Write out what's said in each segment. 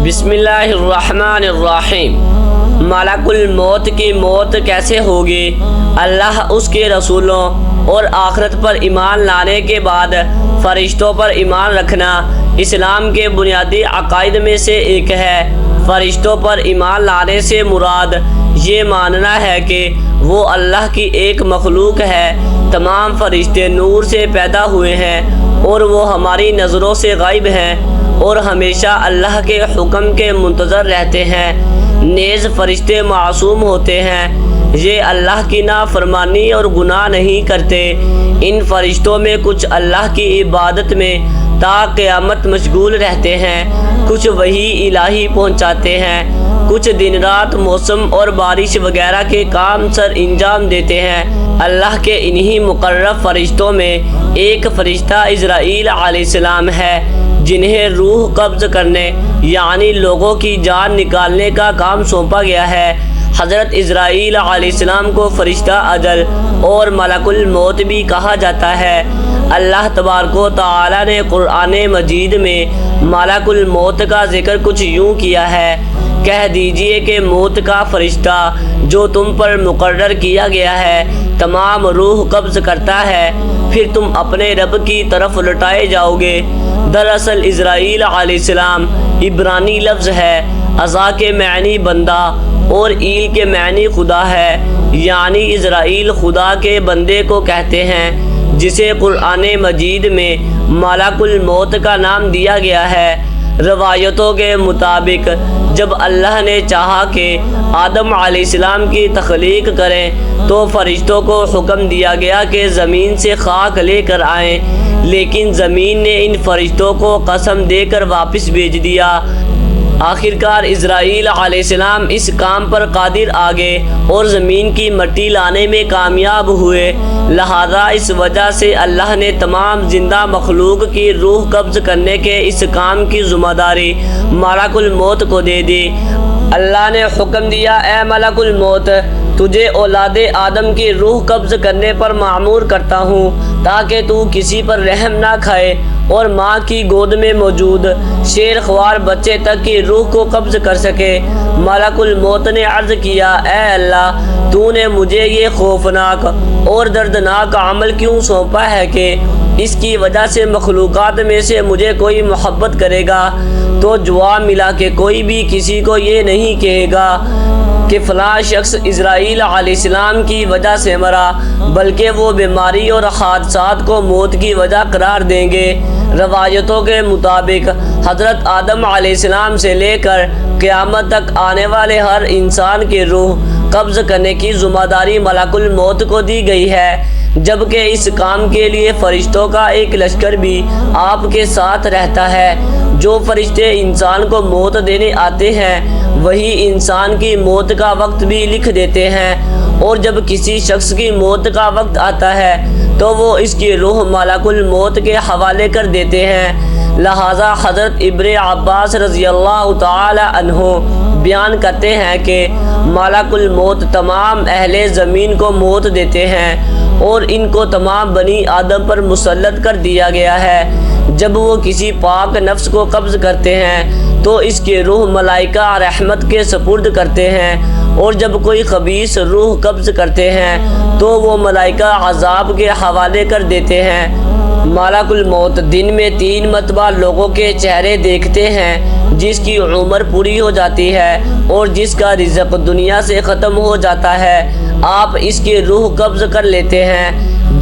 بسم اللہ الرحمن الرحیم۔ ملک الموت کی موت کیسے ہوگی؟ اللہ، اس کے رسولوں اور آخرت پر ایمان لانے کے بعد فرشتوں پر ایمان رکھنا اسلام کے بنیادی عقائد میں سے ایک ہے۔ فرشتوں پر ایمان لانے سے مراد یہ ماننا ہے کہ وہ اللہ کی ایک مخلوق ہے۔ تمام فرشتے نور سے پیدا ہوئے ہیں اور وہ ہماری نظروں سے غائب ہیں اور ہمیشہ اللہ کے حکم کے منتظر رہتے ہیں۔ نیز فرشتے معصوم ہوتے ہیں، یہ اللہ کی نافرمانی اور گناہ نہیں کرتے۔ ان فرشتوں میں کچھ اللہ کی عبادت میں تا قیامت مشغول رہتے ہیں، کچھ وحی الہی پہنچاتے ہیں، کچھ دن رات موسم اور بارش وغیرہ کے کام سر انجام دیتے ہیں۔ اللہ کے انہی مقرب فرشتوں میں ایک فرشتہ عزرائیل علیہ السلام ہے، جنہیں روح قبض کرنے یعنی لوگوں کی جان نکالنے کا کام سونپا گیا ہے۔ حضرت عزرائیل علیہ السلام کو فرشتہ اجل اور ملک الموت بھی کہا جاتا ہے۔ اللہ تبارک و تعالی نے قرآن مجید میں ملک الموت کا ذکر کچھ یوں کیا ہے: کہہ دیجئے کہ موت کا فرشتہ جو تم پر مقرر کیا گیا ہے تمام روح قبض کرتا ہے، پھر تم اپنے رب کی طرف لوٹائے جاؤ گے۔ دراصل عزرائیل علیہ السلام عبرانی لفظ ہے، عزا کے معنی بندہ اور ایل کے معنی خدا ہے، یعنی عزرائیل خدا کے بندے کو کہتے ہیں، جسے قرآن مجید میں ملک الموت کا نام دیا گیا ہے۔ روایتوں کے مطابق جب اللہ نے چاہا کہ آدم علیہ السلام کی تخلیق کریں تو فرشتوں کو حکم دیا گیا کہ زمین سے خاک لے کر آئیں، لیکن زمین نے ان فرشتوں کو قسم دے کر واپس بھیج دیا۔ آخرکار عزرائیل علیہ السلام اس کام پر قادر آ گئے اور زمین کی مٹی لانے میں کامیاب ہوئے، لہذا اس وجہ سے اللہ نے تمام زندہ مخلوق کی روح قبض کرنے کے اس کام کی ذمہ داری ملک الموت کو دے دی۔ اللہ نے حکم دیا: اے ملک الموت، تجھے اولاد آدم کی روح قبض کرنے پر مأمور کرتا ہوں تاکہ تو کسی پر رحم نہ کھائے اور ماں کی گود میں موجود شیر خوار بچے تک کی روح کو قبض کر سکے۔ ملک الموت نے عرض کیا: اے اللہ، تو نے مجھے یہ خوفناک اور دردناک عمل کیوں سونپا ہے کہ اس کی وجہ سے مخلوقات میں سے مجھے کوئی محبت کرے گا؟ تو جواب ملا کہ کوئی بھی کسی کو یہ نہیں کہے گا کہ فلاں شخص عزرائیل علیہ السلام کی وجہ سے مرا، بلکہ وہ بیماری اور حادثات کو موت کی وجہ قرار دیں گے۔ روایتوں کے مطابق حضرت آدم علیہ السلام سے لے کر قیامت تک آنے والے ہر انسان کی روح قبض کرنے کی ذمہ داری ملک الموت کو دی گئی ہے، جبکہ اس کام کے لیے فرشتوں کا ایک لشکر بھی آپ کے ساتھ رہتا ہے۔ جو فرشتے انسان کو موت دینے آتے ہیں وہی انسان کی موت کا وقت بھی لکھ دیتے ہیں، اور جب کسی شخص کی موت کا وقت آتا ہے تو وہ اس کی روح ملک الموت کے حوالے کر دیتے ہیں۔ لہٰذا حضرت ابن عباس رضی اللہ تعالی عنہ بیان کرتے ہیں کہ ملک الموت تمام اہل زمین کو موت دیتے ہیں اور ان کو تمام بنی آدم پر مسلط کر دیا گیا ہے۔ جب وہ کسی پاک نفس کو قبض کرتے ہیں تو اس کی روح ملائکہ رحمت کے سپرد کرتے ہیں، اور جب کوئی خبیث روح قبض کرتے ہیں تو وہ ملائکہ عذاب کے حوالے کر دیتے ہیں۔ ملک الموت دن میں 3 مرتبہ لوگوں کے چہرے دیکھتے ہیں، جس کی عمر پوری ہو جاتی ہے اور جس کا رزق دنیا سے ختم ہو جاتا ہے، آپ اس کی روح قبض کر لیتے ہیں۔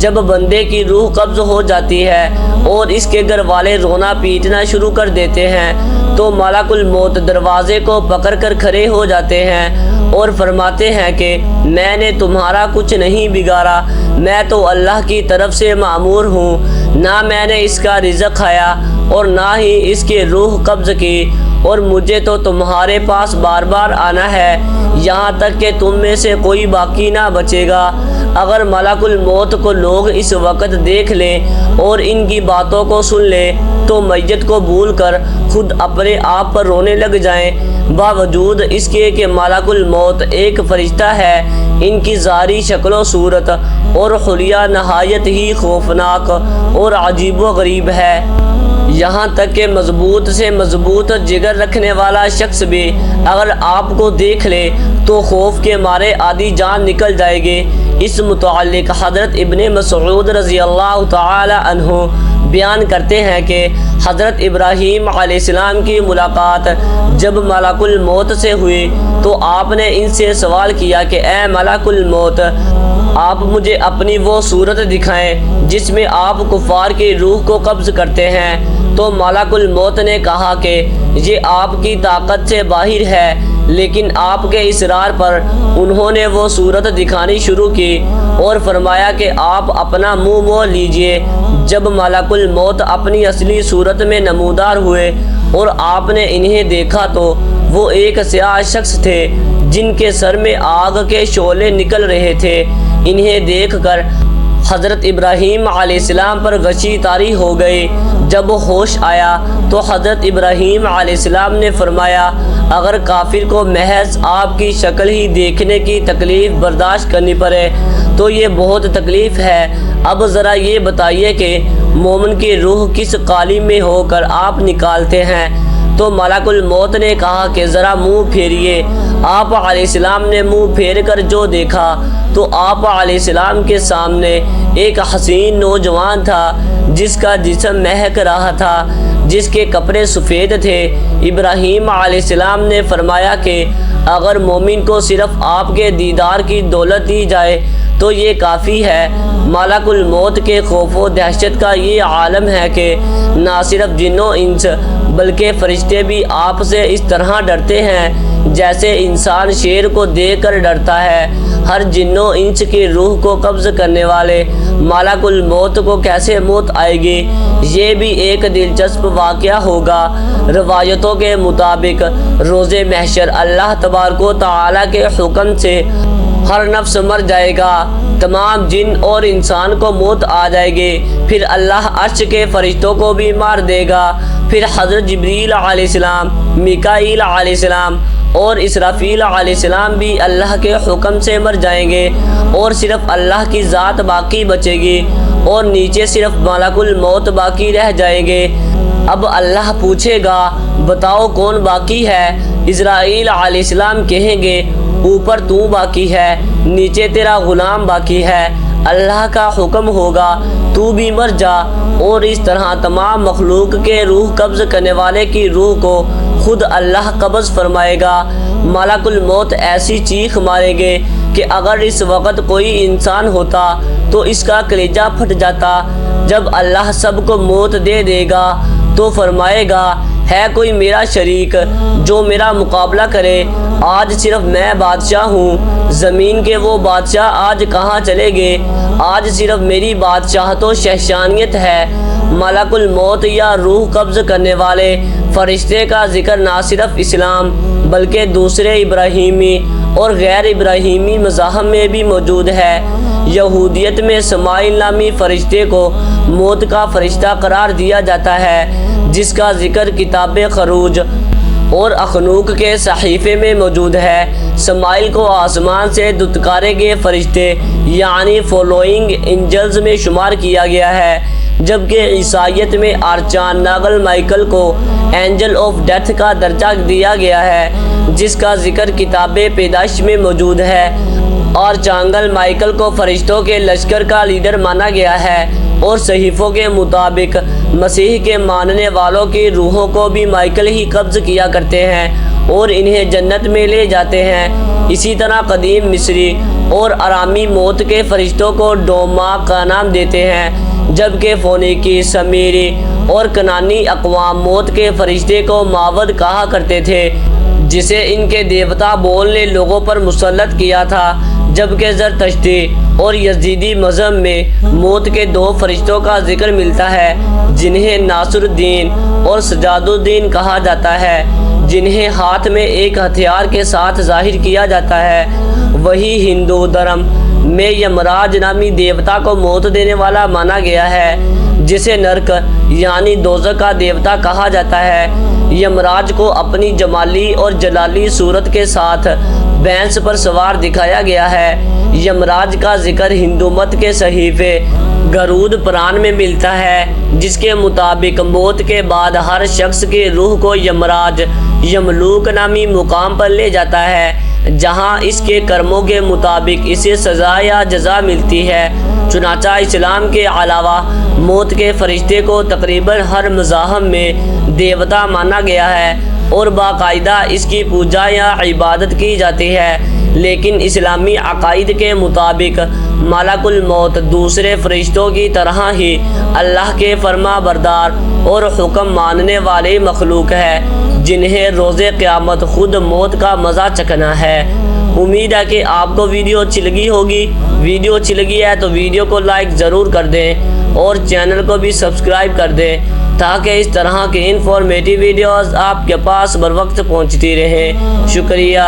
جب بندے کی روح قبض ہو جاتی ہے اور اس کے گھر والے رونا پیٹنا شروع کر دیتے ہیں تو ملک الموت دروازے کو پکڑ کر کھڑے ہو جاتے ہیں اور فرماتے ہیں کہ میں نے تمہارا کچھ نہیں بگاڑا، میں تو اللہ کی طرف سے مأمور ہوں، نہ میں نے اس کا رزق کھایا اور نہ ہی اس کی روح قبض کی، اور مجھے تو تمہارے پاس بار بار آنا ہے یہاں تک کہ تم میں سے کوئی باقی نہ بچے گا۔ اگر ملک الموت کو لوگ اس وقت دیکھ لیں اور ان کی باتوں کو سن لیں تو میت کو بھول کر خود اپنے آپ پر رونے لگ جائیں، باوجود اس کے کہ ملک الموت ایک فرشتہ ہے۔ ان کی ظاہری شکل و صورت اور حلیہ نہایت ہی خوفناک اور عجیب و غریب ہے۔ یہاں تک کہ مضبوط سے مضبوط جگر رکھنے والا شخص بھی اگر آپ کو دیکھ لے تو خوف کے مارے آدھی جان نکل جائے گی۔ اس متعلق حضرت ابن مسعود رضی اللہ تعالی عنہ بیان کرتے ہیں کہ حضرت ابراہیم علیہ السلام کی ملاقات جب ملک الموت سے ہوئی تو آپ نے ان سے سوال کیا کہ اے ملک الموت، آپ مجھے اپنی وہ صورت دکھائیں جس میں آپ کفار کی روح کو قبض کرتے ہیں۔ تو ملک الموت نے کہا کہ یہ آپ کی طاقت سے باہر ہے، لیکن آپ کے اصرار پر انہوں نے وہ صورت دکھانی شروع کی اور فرمایا کہ آپ اپنا منہ موڑ لیجئے۔ جب ملک الموت اپنی اصلی صورت میں نمودار ہوئے اور آپ نے انہیں دیکھا تو وہ ایک سیاہ شخص تھے جن کے سر میں آگ کے شعلے نکل رہے تھے۔ انہیں دیکھ کر حضرت ابراہیم علیہ السلام پر غشی طاری ہو گئی۔ جب ہوش آیا تو حضرت ابراہیم علیہ السلام نے فرمایا، اگر کافر کو محض آپ کی شکل ہی دیکھنے کی تکلیف برداشت کرنی پڑے تو یہ بہت تکلیف ہے۔ اب ذرا یہ بتائیے کہ مومن کی روح کس قالب میں ہو کر آپ نکالتے ہیں؟ تو ملک الموت نے کہا کہ ذرا منہ پھیریے۔ آپ علیہ السلام نے منہ پھیر کر جو دیکھا تو آپ علیہ السلام کے سامنے ایک حسین نوجوان تھا جس کا جسم مہک رہا تھا، جس کے کپڑے سفید تھے۔ ابراہیم علیہ السلام نے فرمایا کہ اگر مومن کو صرف آپ کے دیدار کی دولت دی جائے تو یہ کافی ہے۔ ملک الموت کے خوف و دہشت کا یہ عالم ہے کہ نہ صرف جن و انس بلکہ فرشتے بھی آپ سے اس طرح ڈرتے ہیں جیسے انسان شیر کو دیکھ کر ڈرتا ہے۔ ہر جن و انس کی روح کو قبض کرنے والے ملک الموت کو کیسے موت آئے گی، یہ بھی ایک دلچسپ واقعہ ہوگا۔ روایتوں کے مطابق روز محشر اللہ تبارک و تعالیٰ کے حکم سے ہر نفس مر جائے گا، تمام جن اور انسان کو موت آ جائے گی، پھر اللہ عرش کے فرشتوں کو بھی مار دے گا، پھر حضرت جبریل علیہ السلام، میکائیل علیہ السلام اور اسرافیل علیہ السلام بھی اللہ کے حکم سے مر جائیں گے اور صرف اللہ کی ذات باقی بچے گی اور نیچے صرف ملک الموت باقی رہ جائیں گے۔ اب اللہ پوچھے گا بتاؤ کون باقی ہے؟ اسرائیل علیہ السلام کہیں گے اوپر تو باقی ہے، نیچے تیرا غلام باقی ہے۔ اللہ کا حکم ہوگا تو بھی مر جا، اور اس طرح تمام مخلوق کے روح قبض کرنے والے کی روح کو خود اللہ قبض فرمائے گا۔ ملک الموت ایسی چیخ مارے گے کہ اگر اس وقت کوئی انسان ہوتا تو اس کا کلیجہ پھٹ جاتا۔ جب اللہ سب کو موت دے دے گا تو فرمائے گا ہے کوئی میرا شریک جو میرا مقابلہ کرے؟ آج صرف میں بادشاہ ہوں، زمین کے وہ بادشاہ آج کہاں چلے گئے؟ آج صرف میری بادشاہت و شہشانیت ہے۔ ملک الموت یا روح قبض کرنے والے فرشتے کا ذکر نہ صرف اسلام بلکہ دوسرے ابراہیمی اور غیر ابراہیمی مذاہب میں بھی موجود ہے۔ یہودیت میں اسماعیل نامی فرشتے کو موت کا فرشتہ قرار دیا جاتا ہے، جس کا ذکر کتاب خروج اور اخنوک کے صحیفے میں موجود ہے۔ اسماعیل کو آسمان سے دتکارے گئے فرشتے یعنی فالوئنگ اینجلز میں شمار کیا گیا ہے، جبکہ عیسائیت میں آرچان ناگل مائیکل کو اینجل آف ڈیتھ کا درجہ دیا گیا ہے، جس کا ذکر کتاب پیدائش میں موجود ہے۔ آرچانگل مائیکل کو فرشتوں کے لشکر کا لیڈر مانا گیا ہے، اور صحیفوں کے مطابق مسیح کے ماننے والوں کی روحوں کو بھی مائیکل ہی قبض کیا کرتے ہیں اور انہیں جنت میں لے جاتے ہیں۔ اسی طرح قدیم مصری اور ارامی موت کے فرشتوں کو ڈوما کا نام دیتے ہیں، جبکہ فونیکی، سمیری اور کنانی اقوام موت کے فرشتے کو معود کہا کرتے تھے، جسے ان کے دیوتا بولنے لوگوں پر مسلط کیا تھا، جبکہ زرتشتی اور یزیدی مذہب میں موت کے دو فرشتوں کا ذکر ملتا ہے جنہیں ناصر الدین اور سجاد الدین کہا جاتا ہے، جنہیں ہاتھ میں ایک ہتھیار کے ساتھ ظاہر کیا جاتا ہے۔ وہی ہندو دھرم میں یمراج نامی دیوتا کو موت دینے والا مانا گیا ہے، جسے نرک یعنی دوزخ کا دیوتا کہا جاتا ہے۔ یمراج کو اپنی جمالی اور جلالی صورت کے ساتھ بھینس پر سوار دکھایا گیا ہے۔ یمراج کا ذکر ہندو مت کے صحیفے گرود پران میں ملتا ہے، جس کے مطابق موت کے بعد ہر شخص کی روح کو یمراج یملوک نامی مقام پر لے جاتا ہے، جہاں اس کے کرموں کے مطابق اسے سزا یا جزا ملتی ہے۔ چنانچہ اسلام کے علاوہ موت کے فرشتے کو تقریباً ہر مذاہب میں دیوتا مانا گیا ہے اور باقاعدہ اس کی پوجا یا عبادت کی جاتی ہے، لیکن اسلامی عقائد کے مطابق ملک الموت دوسرے فرشتوں کی طرح ہی اللہ کے فرما بردار اور حکم ماننے والی مخلوق ہے، جنہیں روز قیامت خود موت کا مزہ چکھنا ہے۔ امید ہے کہ آپ کو ویڈیو اچھی لگی ہوگی۔ ویڈیو اچھی لگی ہے تو ویڈیو کو لائک ضرور کر دیں اور چینل کو بھی سبسکرائب کر دیں تاکہ اس طرح کی انفارمیٹیو ویڈیوز آپ کے پاس بر وقت پہنچتی رہیں۔ شکریہ۔